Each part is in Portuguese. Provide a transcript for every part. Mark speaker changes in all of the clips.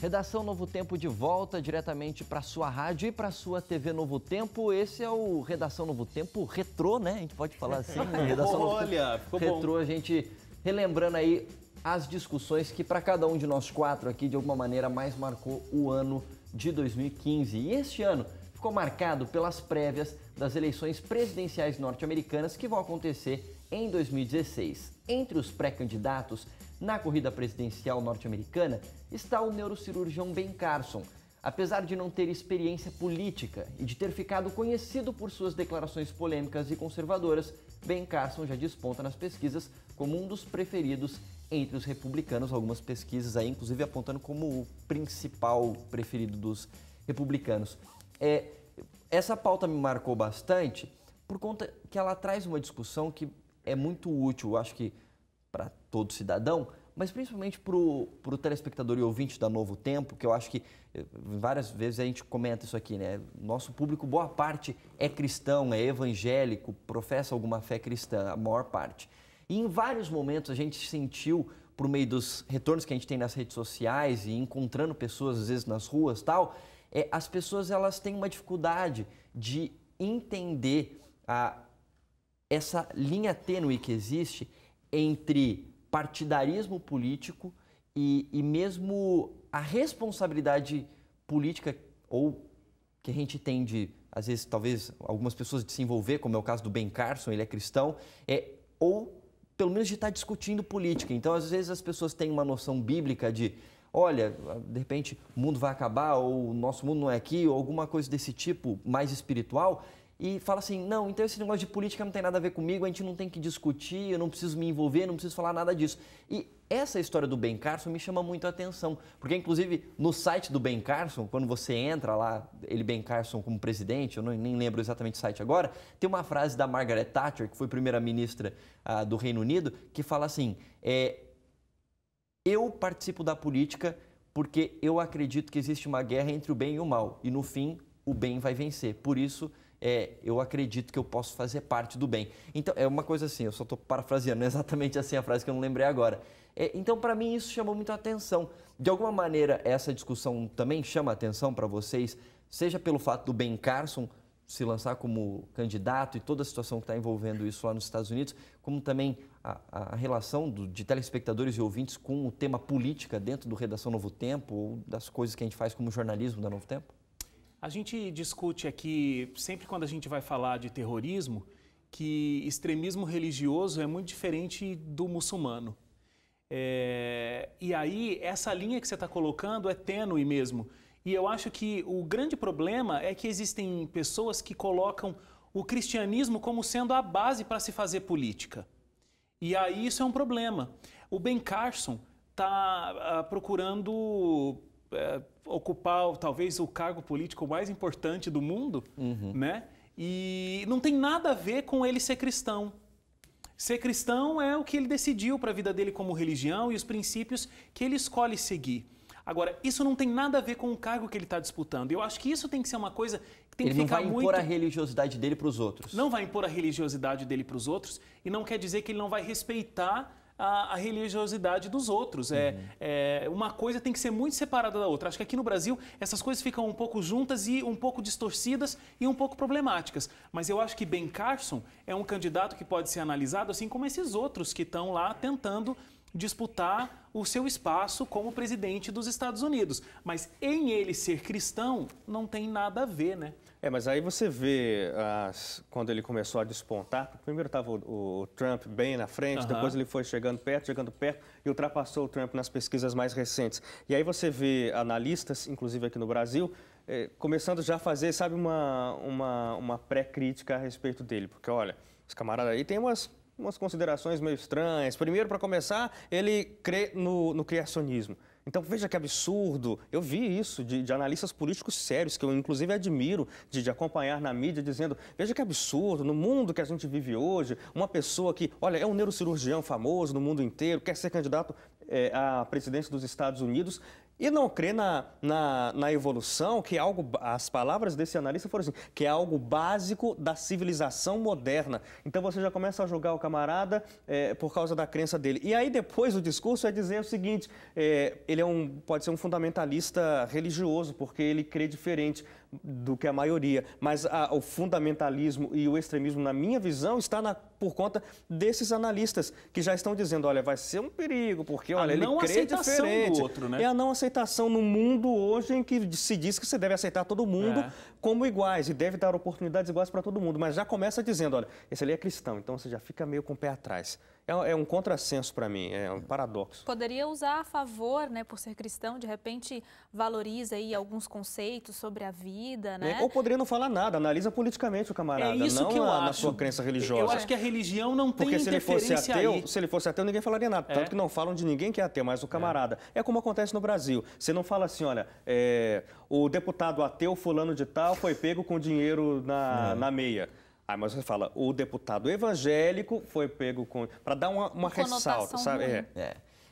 Speaker 1: Redação Novo Tempo de volta diretamente para sua rádio e para sua TV Novo Tempo. Esse é o Redação Novo Tempo retrô, né? A gente pode falar assim, né? Redação Novo Tempo
Speaker 2: ficou
Speaker 1: retrô,
Speaker 2: bom.
Speaker 1: A gente relembrando aí as discussões que para cada um de nós quatro aqui, de alguma maneira, mais marcou o ano de 2015. E este ano ficou marcado pelas prévias das eleições presidenciais norte-americanas que vão acontecer em 2016. Entre os pré-candidatos na corrida presidencial norte-americana está o neurocirurgião Ben Carson. Apesar de não ter experiência política e de ter ficado conhecido por suas declarações polêmicas e conservadoras, Ben Carson já desponta nas pesquisas como um dos preferidos entre os republicanos. Algumas pesquisas aí, inclusive, apontando como o principal preferido dos republicanos. Essa pauta me marcou bastante por conta que ela traz uma discussão que é muito útil, acho que para todo cidadão, mas principalmente para o telespectador e ouvinte da Novo Tempo, que eu acho que várias vezes a gente comenta isso aqui, né? Nosso público, boa parte é cristão, é evangélico, professa alguma fé cristã, a maior parte. E em vários momentos a gente sentiu, por meio dos retornos que a gente tem nas redes sociais e encontrando pessoas, às vezes, nas ruas e tal, as pessoas elas têm uma dificuldade de entender essa linha tênue que existe entre partidarismo político e mesmo a responsabilidade política ou que a gente tem de, às vezes, talvez algumas pessoas de se envolver, como é o caso do Ben Carson, ele é cristão, ou pelo menos de estar discutindo política. Então, às vezes, as pessoas têm uma noção bíblica de, olha, de repente o mundo vai acabar, ou o nosso mundo não é aqui, ou alguma coisa desse tipo, mais espiritual, e fala assim, não, então esse negócio de política não tem nada a ver comigo, a gente não tem que discutir, eu não preciso me envolver, não preciso falar nada disso. E essa história do Ben Carson me chama muito a atenção, porque inclusive no site do Ben Carson, quando você entra lá, ele Ben Carson como presidente, eu nem lembro exatamente o site agora, tem uma frase da Margaret Thatcher, que foi primeira-ministra do Reino Unido, que fala assim, eu participo da política porque eu acredito que existe uma guerra entre o bem e o mal, e no fim o bem vai vencer, por isso eu acredito que eu posso fazer parte do bem. Então, é uma coisa assim, eu só estou parafraseando, não é exatamente assim a frase que eu não lembrei agora. Então, para mim, isso chamou muito a atenção. De alguma maneira, essa discussão também chama a atenção para vocês, seja pelo fato do Ben Carson se lançar como candidato e toda a situação que está envolvendo isso lá nos Estados Unidos, como também a relação de telespectadores e ouvintes com o tema política dentro do Redação Novo Tempo ou das coisas que a gente faz como jornalismo da Novo Tempo?
Speaker 2: A gente discute aqui, sempre quando a gente vai falar de terrorismo, que extremismo religioso é muito diferente do muçulmano. E aí, essa linha que você está colocando é tênue mesmo. E eu acho que o grande problema é que existem pessoas que colocam o cristianismo como sendo a base para se fazer política. E aí isso é um problema. O Ben Carson está procurando ocupar talvez o cargo político mais importante do mundo, né? E não tem nada a ver com ele ser cristão. Ser cristão é o que ele decidiu para a vida dele como religião e os princípios que ele escolhe seguir. Agora, isso não tem nada a ver com o cargo que ele está disputando. Eu acho que isso tem que ser uma coisa que tem que ficar muito...
Speaker 1: Ele não vai impor a religiosidade dele para os outros.
Speaker 2: Não vai impor a religiosidade dele para os outros e não quer dizer que ele não vai respeitar a religiosidade dos outros. Uma coisa tem que ser muito separada da outra. Acho que aqui no Brasil essas coisas ficam um pouco juntas e um pouco distorcidas e um pouco problemáticas. Mas eu acho que Ben Carson é um candidato que pode ser analisado assim como esses outros que estão lá tentando disputar o seu espaço como presidente dos Estados Unidos. Mas em ele ser cristão não tem nada a ver, né?
Speaker 3: Mas aí você vê, quando ele começou a despontar, primeiro estava o Trump bem na frente, depois ele foi chegando perto e ultrapassou o Trump nas pesquisas mais recentes. E aí você vê analistas, inclusive aqui no Brasil, começando já a fazer, sabe, uma pré-crítica a respeito dele. Porque, olha, os camaradas aí têm umas considerações meio estranhas. Primeiro, para começar, ele crê no criacionismo. Então, veja que absurdo. Eu vi isso de analistas políticos sérios, que eu inclusive admiro, de acompanhar na mídia, dizendo, veja que absurdo, no mundo que a gente vive hoje, uma pessoa que, olha, é um neurocirurgião famoso no mundo inteiro, quer ser candidato. à presidência dos Estados Unidos e não crê na evolução, que é algo, as palavras desse analista foram assim, que é algo básico da civilização moderna. Então você já começa a julgar o camarada por causa da crença dele. E aí depois o discurso é dizer o seguinte, ele pode ser um fundamentalista religioso, porque ele crê diferente do que a maioria. Mas o fundamentalismo e o extremismo, na minha visão, está por conta desses analistas que já estão dizendo, olha, vai ser um perigo, porque olha, ele crê diferente.
Speaker 2: Do outro, né?
Speaker 3: É a não aceitação no mundo hoje em que se diz que você deve aceitar todo mundo como iguais e deve dar oportunidades iguais para todo mundo. Mas já começa dizendo, olha, esse ali é cristão, então você já fica meio com o pé atrás. É um contrassenso para mim, é um paradoxo.
Speaker 4: Poderia usar a favor, né, por ser cristão, de repente valoriza aí alguns conceitos sobre a vida, né?
Speaker 3: Ou poderia não falar nada, analisa politicamente o camarada, na sua crença religiosa.
Speaker 2: Eu acho que a religião não tem
Speaker 3: Porque
Speaker 2: interferência aí.
Speaker 3: se ele fosse ateu, ninguém falaria nada. Tanto que não falam de ninguém que é ateu, mas o camarada. É como acontece no Brasil. Você não fala assim, olha, o deputado ateu fulano de tal foi pego com dinheiro na meia. Aí, mas você fala, o deputado evangélico foi pego com... Para dar uma ressalta, sabe?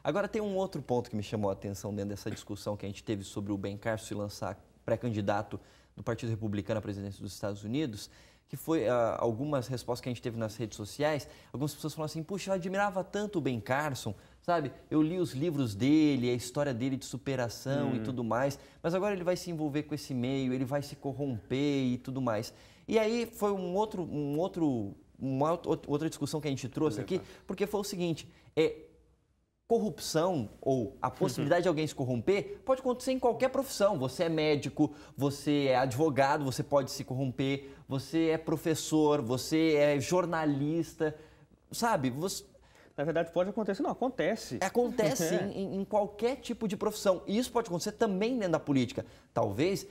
Speaker 1: Agora, tem um outro ponto que me chamou a atenção dentro dessa discussão que a gente teve sobre o Ben Carson se lançar pré-candidato do Partido Republicano à presidência dos Estados Unidos, que foi algumas respostas que a gente teve nas redes sociais. Algumas pessoas falaram assim, puxa, eu admirava tanto o Ben Carson, sabe? Eu li os livros dele, a história dele de superação e tudo mais, mas agora ele vai se envolver com esse meio, ele vai se corromper e tudo mais. E aí foi uma outra discussão que a gente trouxe aqui, porque foi o seguinte, corrupção ou a possibilidade de alguém se corromper pode acontecer em qualquer profissão. Você é médico, você é advogado, você pode se corromper, você é professor, você é jornalista, sabe?
Speaker 3: Na verdade, pode acontecer. Não, acontece.
Speaker 1: Acontece em qualquer tipo de profissão. E isso pode acontecer também dentro da política. Talvez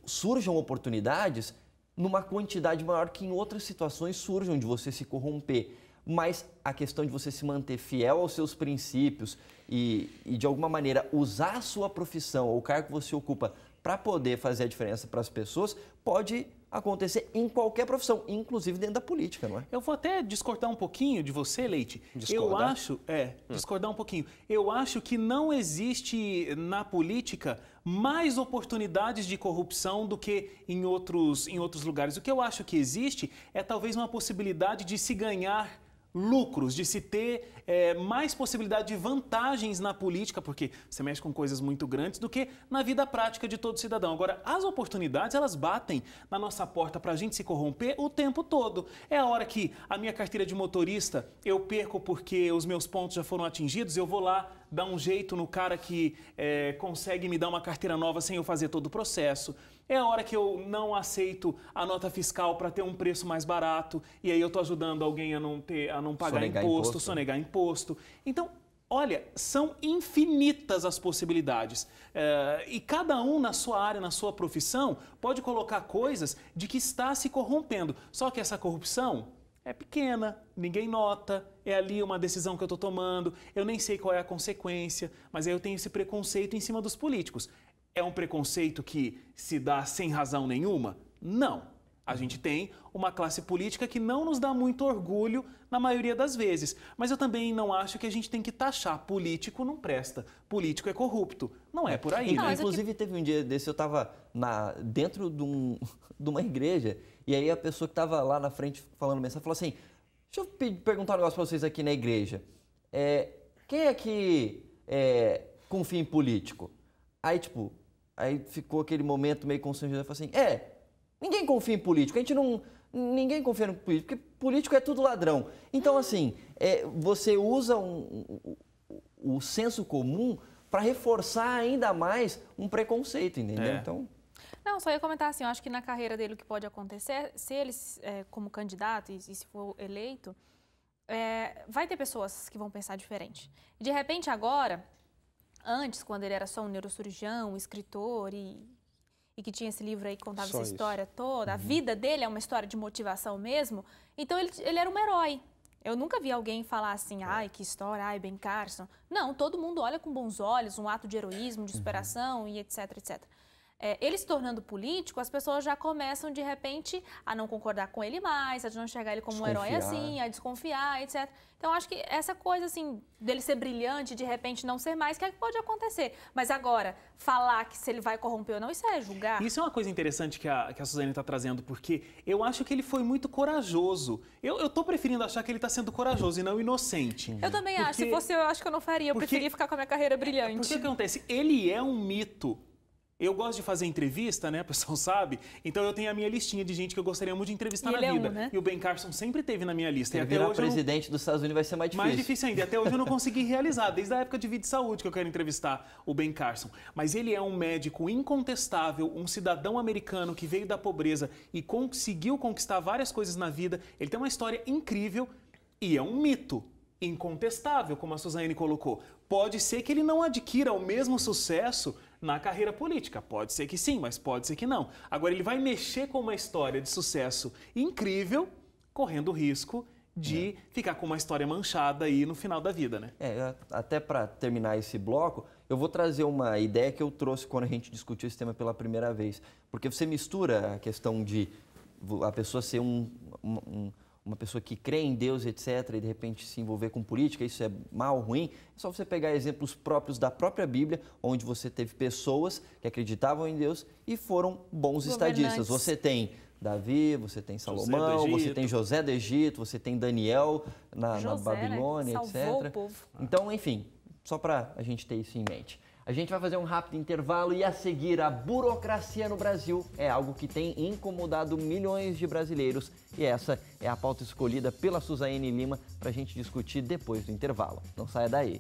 Speaker 1: surjam oportunidades numa quantidade maior que em outras situações surjam de você se corromper. Mas a questão de você se manter fiel aos seus princípios e de alguma maneira usar a sua profissão ou o cargo que você ocupa para poder fazer a diferença para as pessoas pode acontecer em qualquer profissão, inclusive dentro da política, não é?
Speaker 2: Eu vou até discordar um pouquinho de você, Leite.
Speaker 3: Discordar?
Speaker 2: Eu acho, discordar um pouquinho. Eu acho que não existe na política mais oportunidades de corrupção do que em outros lugares. O que eu acho que existe é talvez uma possibilidade de se ganhar lucros, de se ter mais possibilidade de vantagens na política, porque você mexe com coisas muito grandes, do que na vida prática de todo cidadão. Agora, as oportunidades, elas batem na nossa porta para a gente se corromper o tempo todo. É a hora que a minha carteira de motorista eu perco porque os meus pontos já foram atingidos, eu vou lá dar um jeito no cara que consegue me dar uma carteira nova sem eu fazer todo o processo. É a hora que eu não aceito a nota fiscal para ter um preço mais barato e aí eu estou ajudando alguém a não pagar imposto, sonegar imposto. Então, olha, são infinitas as possibilidades. E cada um na sua área, na sua profissão, pode colocar coisas de que está se corrompendo. Só que essa corrupção é pequena, ninguém nota, é ali uma decisão que eu estou tomando, eu nem sei qual é a consequência, mas aí eu tenho esse preconceito em cima dos políticos. É um preconceito que se dá sem razão nenhuma? Não. A gente tem uma classe política que não nos dá muito orgulho na maioria das vezes. Mas eu também não acho que a gente tem que taxar político não presta, político é corrupto. Não é por aí.
Speaker 1: Não, inclusive, teve um dia desse, eu estava dentro de uma igreja e aí a pessoa que estava lá na frente falando mensagem falou assim, deixa eu perguntar um negócio para vocês aqui na igreja. Quem é que confia em político? Aí ficou aquele momento meio constrangedor, falou assim, ninguém confia em político, ninguém confia no político, porque político é tudo ladrão. Então, assim, você usa o senso comum para reforçar ainda mais um preconceito, entendeu? Então...
Speaker 4: Não, só ia comentar assim, eu acho que na carreira dele o que pode acontecer, se ele, como candidato e se for eleito, vai ter pessoas que vão pensar diferente. De repente, agora... Antes, quando ele era só um neurocirurgião, um escritor e que tinha esse livro aí que contava essa história toda, a vida dele é uma história de motivação mesmo, então ele era um herói. Eu nunca vi alguém falar assim, ai, que história, ai, Ben Carson. Não, todo mundo olha com bons olhos, um ato de heroísmo, de superação e etc, etc. ele se tornando político, as pessoas já começam, de repente, a não concordar com ele mais, a não enxergar ele como um herói assim, a desconfiar, etc. Então, acho que essa coisa, assim, dele ser brilhante, de repente não ser mais, que é que pode acontecer. Mas agora, falar que se ele vai corromper ou não, isso é julgar.
Speaker 2: Isso é uma coisa interessante que a Suzane está trazendo, porque eu acho que ele foi muito corajoso. Eu tô preferindo achar que ele está sendo corajoso e não inocente.
Speaker 4: Eu também acho. Se fosse eu, acho que eu não faria. Eu preferia ficar com a minha carreira brilhante.
Speaker 2: Porque o que acontece? Ele é um mito. Eu gosto de fazer entrevista, né? O pessoal sabe. Então eu tenho a minha listinha de gente que eu gostaria muito de entrevistar na vida.
Speaker 4: Né?
Speaker 2: E o Ben Carson sempre teve na minha lista.
Speaker 1: Se ele virar presidente dos Estados Unidos vai ser mais difícil.
Speaker 2: Mais difícil ainda. Até hoje eu não consegui realizar. Desde a época de Vida e Saúde que eu quero entrevistar o Ben Carson. Mas ele é um médico incontestável, um cidadão americano que veio da pobreza e conseguiu conquistar várias coisas na vida. Ele tem uma história incrível e é um mito. Incontestável, como a Suzane colocou. Pode ser que ele não adquira o mesmo sucesso na carreira política. Pode ser que sim, mas pode ser que não. Agora, ele vai mexer com uma história de sucesso incrível, correndo o risco de ficar com uma história manchada aí no final da vida, né?
Speaker 1: Até para terminar esse bloco, eu vou trazer uma ideia que eu trouxe quando a gente discutiu esse tema pela primeira vez. Porque você mistura a questão de a pessoa ser uma pessoa que crê em Deus, etc., e de repente se envolver com política, isso é mal, ruim. É só você pegar exemplos próprios da própria Bíblia, onde você teve pessoas que acreditavam em Deus e foram bons estadistas. Você tem Davi, você tem Salomão, você tem José do Egito, você tem Daniel na Babilônia,
Speaker 4: né? Salvou
Speaker 1: etc.
Speaker 4: o povo.
Speaker 1: Então, enfim, só para a gente ter isso em mente. A gente vai fazer um rápido intervalo e a seguir, a burocracia no Brasil é algo que tem incomodado milhões de brasileiros e essa é a pauta escolhida pela Suzane Lima para a gente discutir depois do intervalo. Não saia daí.